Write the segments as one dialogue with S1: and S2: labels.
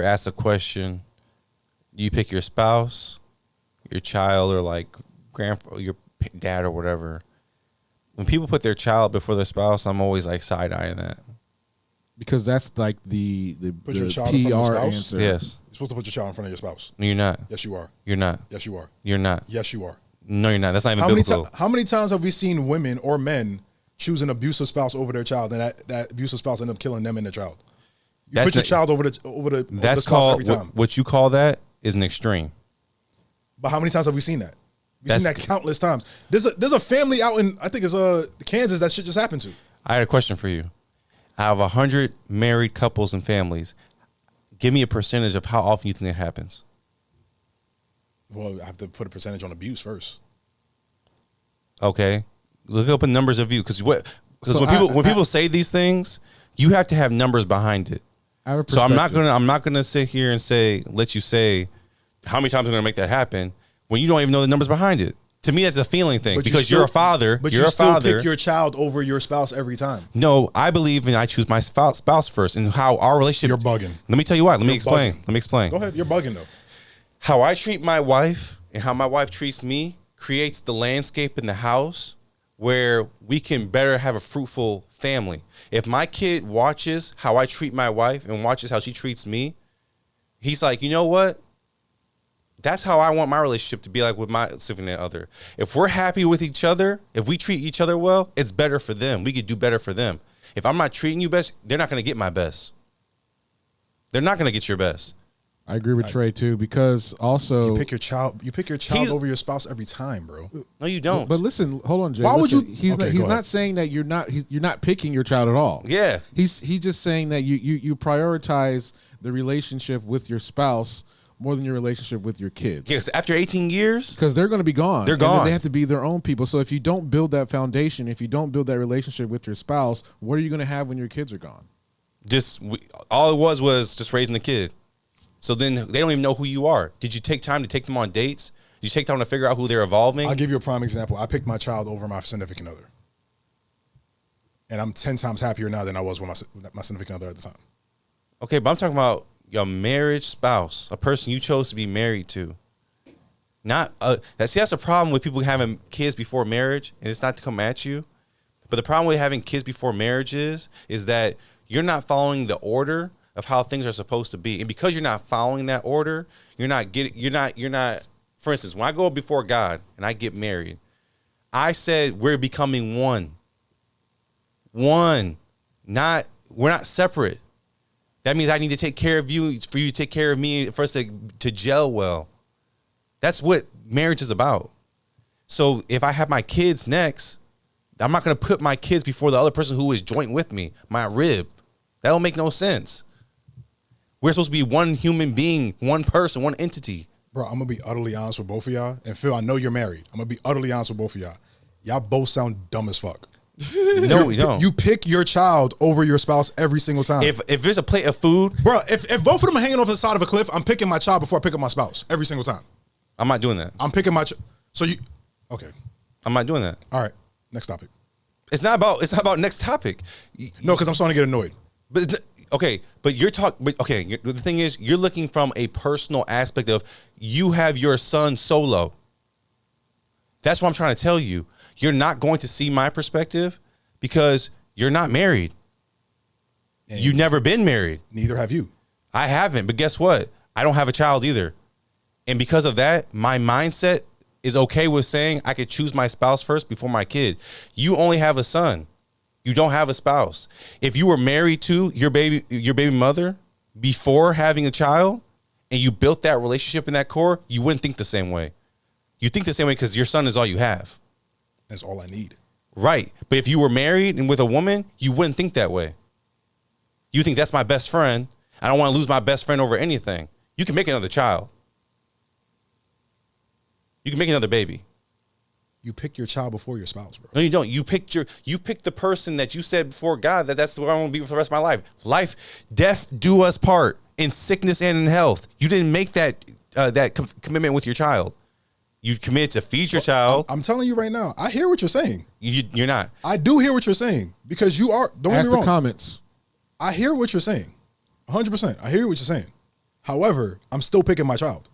S1: ask a question, you pick your spouse, your child, or like your dad or whatever. When people put their child before their spouse, I'm always like side-eyeing that.
S2: Because that's like the
S3: put your child
S2: PR
S3: in front of your spouse?
S2: answer.
S1: Yes.
S3: You're supposed to put your child in front of your spouse.
S1: No, you're not.
S3: Yes, you are.
S1: You're not.
S3: Yes, you are.
S1: You're not.
S3: Yes, you are.
S1: No, you're not. That's not even biblical.
S3: How many times have we seen women or men choose an abusive spouse over their child, and that abusive spouse end up killing them and their child? You put your child over the
S1: that's
S3: spouse
S1: called
S3: every time.
S1: what you call that is an extreme.
S3: But how many times have we seen that? We've seen that countless times. There's a family out in, I think it's Kansas, that shit just happened to.
S1: I had a question for you. Out of 100 married couples and families, give me a percentage of how often you think it happens.
S3: Well, I have to put a percentage on abuse first.
S1: Okay, look up the numbers of you, because when people say these things, you have to have numbers behind it. So I'm not gonna sit here and let you say how many times I'm gonna make that happen when you don't even know the numbers behind it. To me, that's a feeling thing, because you're a father.
S3: But
S1: you're
S3: you
S1: a
S3: still
S1: father.
S3: pick your child over your spouse every time.
S1: No, I believe I choose my spouse first, and how our relationship.
S3: You're bugging.
S1: Let me tell you why. Let me explain.
S3: Go ahead. You're bugging though.
S1: How I treat my wife and how my wife treats me creates the landscape in the house where we can better have a fruitful family. If my kid watches how I treat my wife and watches how she treats me, he's like, you know what? That's how I want my relationship to be like with my significant other. If we're happy with each other, if we treat each other well, it's better for them. We could do better for them. If I'm not treating you best, they're not going to get my best. They're not going to get your best.
S2: I agree with Trey too, because also
S3: you pick your child over your spouse every time, bro.
S1: No, you don't.
S2: But listen, hold on, Jay.
S3: Why would you?
S2: He's not saying that you're not picking your child at all.
S1: Yeah.
S2: He's just saying that you prioritize the relationship with your spouse more than your relationship with your kids.
S1: Yes, after 18 years,
S2: because they're going to be gone.
S1: They're gone.
S2: And they have to be their own people. So if you don't build that foundation, if you don't build that relationship with your spouse, what are you going to have when your kids are gone?
S1: All it was just raising the kid. So then they don't even know who you are. Did you take time to take them on dates? Did you take time to figure out who they're evolving?
S3: I'll give you a prime example. I picked my child over my significant other. And I'm 10 times happier now than I was with my significant other at the time.
S1: Okay, but I'm talking about your marriage spouse, a person you chose to be married to. That's a problem with people having kids before marriage, and it's not to come at you. But the problem with having kids before marriage is that you're not following the order of how things are supposed to be. And because you're not following that order, you're not, for instance, when I go before God and I get married, I said we're becoming one. We're not separate. That means I need to take care of you for you to take care of me, for us to gel well. That's what marriage is about. So if I have my kids next, I'm not going to put my kids before the other person who is joint with me, my rib. That don't make no sense. We're supposed to be one human being, one person, one entity.
S3: Bro, I'm going to be utterly honest with both of y'all. And Phil, I know you're married. I'm going to be utterly honest with both of y'all. Y'all both sound dumb as fuck.
S1: No, we don't.
S3: You pick your child over your spouse every single time.
S1: If there's a plate of food.
S3: Bro, if both of them are hanging off the side of a cliff, I'm picking my child before I pick up my spouse every single time.
S1: I'm not doing that.
S3: I'm picking my okay.
S1: I'm not doing that.
S3: All right. Next topic.
S1: It's not about next topic.
S3: No, because I'm starting to get annoyed.
S1: But okay, but the thing is, you're looking from a personal aspect of you have your son solo. That's what I'm trying to tell you. You're not going to see my perspective because you're not married. And you've never been married.
S3: Neither have you.
S1: I haven't, but guess what? I don't have a child either. And because of that, my mindset is okay with saying I could choose my spouse first before my kid. You only have a son. You don't have a spouse. If you were married to your baby mother before having a child and you built that relationship in that core, you wouldn't think the same way. You think the same way because your son is all you have.
S3: That's all I need.
S1: Right. But if you were married and with a woman, you wouldn't think that way. You think that's my best friend. I don't want to lose my best friend over anything. You can make another child. You can make another baby.
S3: You pick your child before your spouse, bro.
S1: No, you don't. You pick the person that you said before God that's what I want to be for the rest of my life. Life, death, do us part in sickness and in health. You didn't make that commitment with your child. You committed to feed your child.
S3: I'm telling you right now, I hear what you're saying.
S1: You're not.
S3: I do hear what you're saying because you are. Don't get me wrong.
S2: Ask the comments.
S3: I hear what you're saying. 100%. I hear what you're saying. However, I'm still picking my child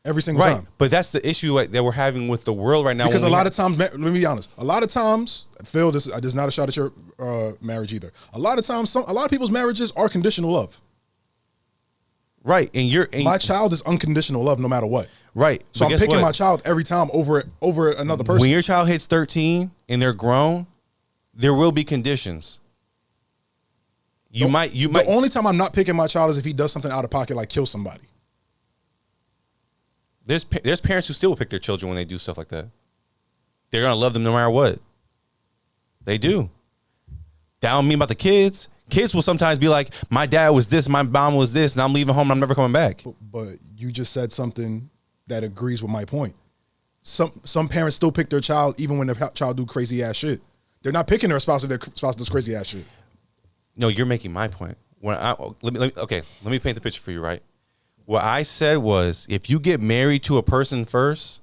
S3: every single
S1: Right.
S3: time.
S1: But that's the issue that we're having with the world right now.
S3: Because a lot of times, let me be honest, a lot of times, Phil, this is not a shot at your marriage either. A lot of times, a lot of people's marriages are conditional love.
S1: Right. And
S3: my child is unconditional love no matter what.
S1: Right.
S3: So I'm picking my child every time over another person.
S1: When your child hits 13 and they're grown, there will be conditions. The
S3: only time I'm not picking my child is if he does something out of pocket, like kill somebody.
S1: There's parents who still will pick their children when they do stuff like that. They're gonna love them no matter what. They do. That don't mean about the kids. Kids will sometimes be like, my dad was this, my mom was this, and I'm leaving home and I'm never coming back.
S3: But you just said something that agrees with my point. Some parents still pick their child even when their child do crazy ass shit. They're not picking their spouse if their spouse does crazy ass shit.
S1: No, you're making my point. Let me paint the picture for you, right? What I said was, if you get married to a person first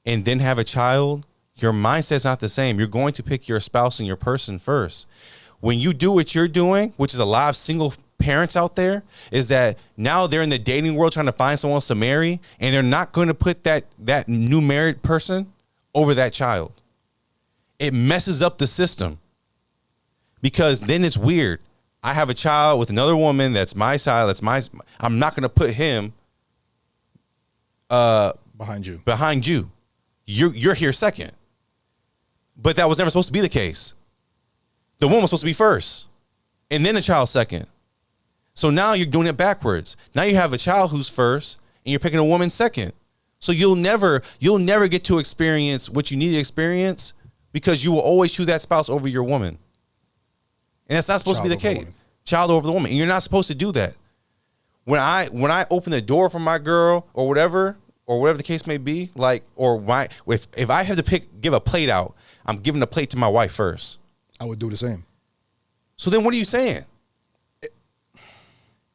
S1: and then have a child, your mindset's not the same. You're going to pick your spouse and your person first. When you do what you're doing, which is a lot of single parents out there, is that now they're in the dating world trying to find someone else to marry, and they're not going to put that new married person over that child. It messes up the system because then it's weird. I have a child with another woman that's my side. I'm not going to put him
S3: behind you.
S1: You're here second. But that was never supposed to be the case. The woman was supposed to be first, and then the child second. So now you're doing it backwards. Now you have a child who's first, and you're picking a woman second. So you'll never get to experience what you need to experience because you will always choose that spouse over your woman. And that's not supposed to be the case. Child over the woman. And you're not supposed to do that. When I open the door for my girl or whatever the case may be, if I have to give a plate out, I'm giving the plate to my wife first.
S3: I would do the same.
S1: So then what are you saying?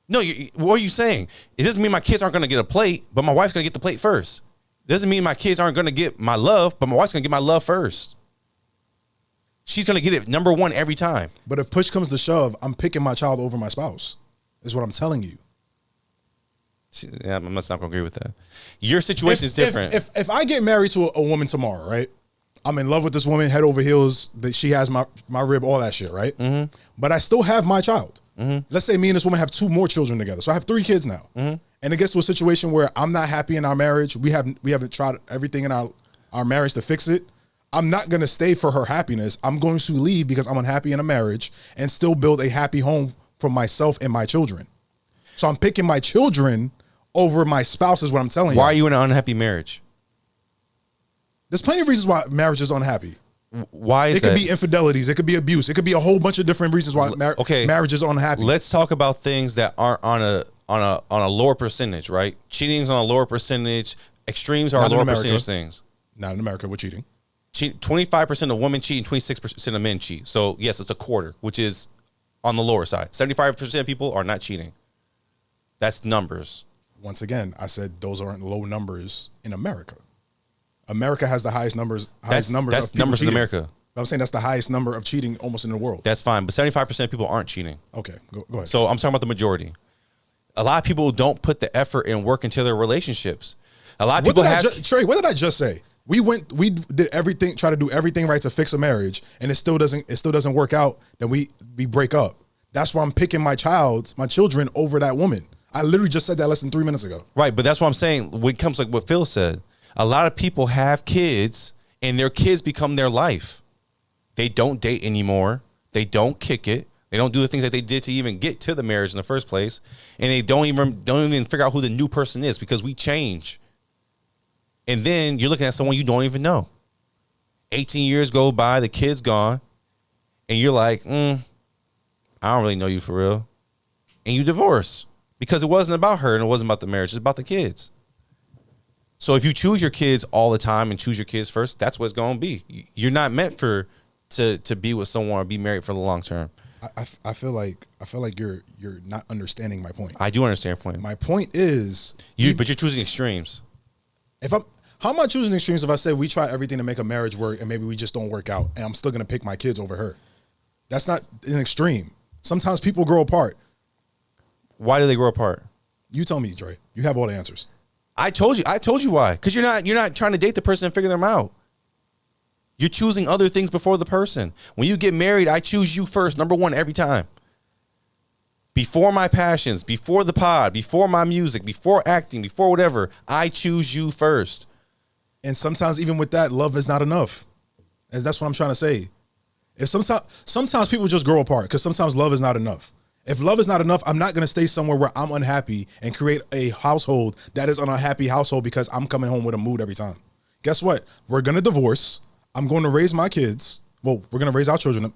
S1: What are you saying? It doesn't mean my kids aren't going to get a plate, but my wife's going to get the plate first. It doesn't mean my kids aren't going to get my love, but my wife's going to get my love first. She's going to get it number one every time.
S3: But if push comes to shove, I'm picking my child over my spouse, is what I'm telling you.
S1: Yeah, I'm not going to agree with that. Your situation is different.
S3: If I get married to a woman tomorrow, right? I'm in love with this woman, head over heels, that she has my rib, all that shit, right? Mm-hmm. But I still have my child. Mm-hmm. Let's say me and this woman have 2 more children together. So I have 3 kids now. Mm-hmm. And it gets to a situation where I'm not happy in our marriage. We haven't tried everything in our marriage to fix it. I'm not going to stay for her happiness. I'm going to leave because I'm unhappy in a marriage and still build a happy home for myself and my children. So I'm picking my children over my spouse is what I'm telling you.
S1: Why are you in an unhappy marriage?
S3: There's plenty of reasons why marriage is unhappy.
S1: Why is
S3: it? It could be infidelities. It could be abuse. It could be a whole bunch of different reasons why marriage is unhappy.
S1: Let's talk about things that aren't on a lower percentage, right? Cheating's on a lower percentage. Extremes are lower percentage things.
S3: Not in America, we're cheating.
S1: 25% of women cheat and 26% of men cheat. So yes, it's a quarter, which is on the lower side. 75% of people are not cheating. That's numbers.
S3: Once again, I said those aren't low numbers in America. America has the highest numbers.
S1: That's numbers in America.
S3: But I'm saying that's the highest number of cheating almost in the world.
S1: That's fine, but 75% of people aren't cheating.
S3: Okay, go ahead.
S1: So I'm talking about the majority. A lot of people don't put the effort and work into their relationships. A lot of people
S3: Trey, what did I just say? We did everything, try to do everything right to fix a marriage, and it still doesn't work out. Then we break up. That's why I'm picking my children over that woman. I literally just said that less than 3 minutes ago.
S1: Right, but that's what I'm saying. When it comes like what Phil said, a lot of people have kids, and their kids become their life. They don't date anymore. They don't kick it. They don't do the things that they did to even get to the marriage in the first place, and they don't even figure out who the new person is because we change. And then you're looking at someone you don't even know. 18 years go by, the kid's gone, and you're like, I don't really know you for real. And you divorce because it wasn't about her and it wasn't about the marriage. It's about the kids. So if you choose your kids all the time and choose your kids first, that's what it's going to be. You're not meant to be with someone or be married for the long term.
S3: I feel like you're not understanding my point.
S1: I do understand your point.
S3: My point is
S1: but you're choosing extremes.
S3: How am I choosing extremes if I say we try everything to make a marriage work and maybe we just don't work out and I'm still gonna pick my kids over her? That's not an extreme. Sometimes people grow apart.
S1: Why do they grow apart?
S3: You tell me, Dre. You have all the answers.
S1: I told you why. Because you're not trying to date the person and figure them out. You're choosing other things before the person. When you get married, I choose you first, number one, every time. Before my passions, before the pod, before my music, before acting, before whatever, I choose you first.
S3: And sometimes even with that, love is not enough. And that's what I'm trying to say. If sometimes people just grow apart because sometimes love is not enough. If love is not enough, I'm not going to stay somewhere where I'm unhappy and create a household that is an unhappy household because I'm coming home with a mood every time. Guess what? We're going to divorce. I'm going to raise my kids. Well, we're going to raise our children,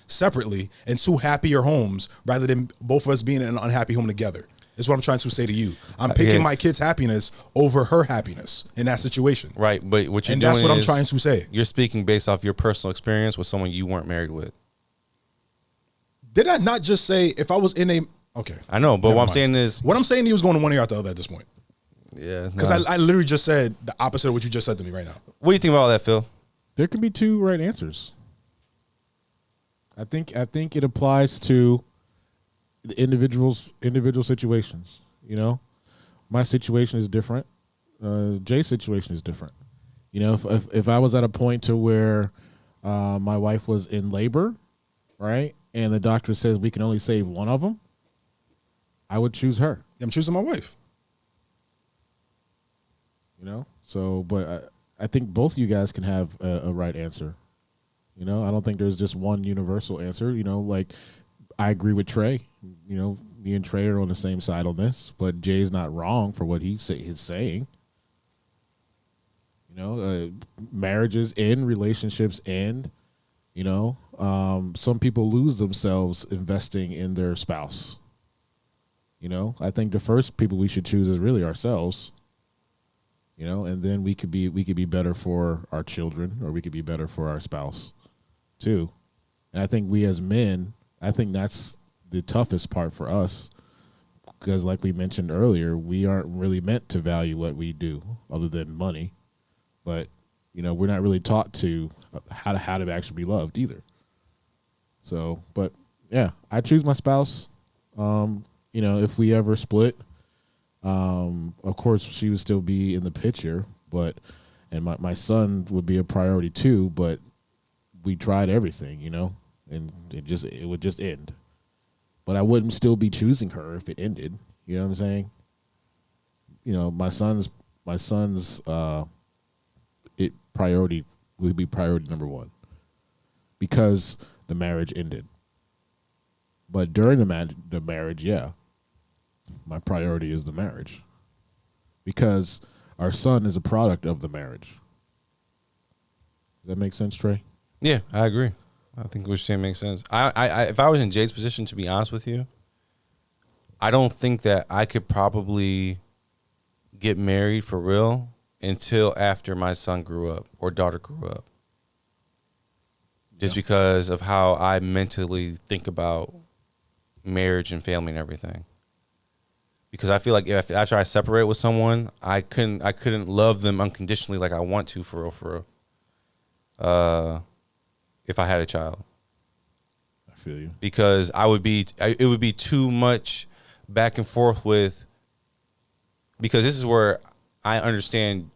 S3: separately in two happier homes rather than both of us being in an unhappy home together. Is what I'm trying to say to you. I'm picking my kid's happiness over her happiness in that situation.
S1: Right, but what you're
S3: and
S1: doing
S3: that's what I'm
S1: is
S3: trying to say.
S1: You're speaking based off your personal experience with someone you weren't married with.
S3: Did I not just say if I was in a... Okay.
S1: I know, but what I'm saying is...
S3: What I'm saying to you is going to one ear out the other at this point.
S1: Yeah.
S3: Because I literally just said the opposite of what you just said to me right now.
S1: What do you think about all that, Phil?
S2: There can be two right answers. I think it applies to the individual situations. You know, my situation is different. Jay's situation is different. You know, if I was at a point to where my wife was in labor, right, and the doctor says we can only save one of them, I would choose her.
S3: I'm choosing my wife.
S2: You know, so but I think both of you guys can have a right answer. You know, I don't think there's just one universal answer. You know, like I agree with Tre. You know, me and Tre are on the same side on this, but Jay's not wrong for what he's saying. You know, marriages end, relationships end. You know, some people lose themselves investing in their spouse. You know, I think the first people we should choose is really ourselves. You know, and then we could be better for our children, or we could be better for our spouse, too. And I think we as men, I think that's the toughest part for us, because like we mentioned earlier, we aren't really meant to value what we do other than money. But, you know, we're not really taught to how to actually be loved either. So, but yeah, I choose my spouse. You know, if we ever split, of course she would still be in the picture, and my son would be a priority too, but we tried everything, you know, and it would just end. But I wouldn't still be choosing her if it ended. You know what I'm saying? You know, my son's priority would be priority number one because the marriage ended. But during the marriage, yeah, my priority is the marriage because our son is a product of the marriage. Does that make sense, Tre?
S1: Yeah, I agree. I think what you're saying makes sense. I if I was in Jay's position, to be honest with you, I don't think that I could probably get married for real until after my son grew up or daughter grew up. Just because of how I mentally think about marriage and family and everything. Because I feel like after I separate with someone, I couldn't love them unconditionally like I want to for real. If I had a child.
S2: I feel you.
S1: Because it would be too much back and forth with, because this is where I understand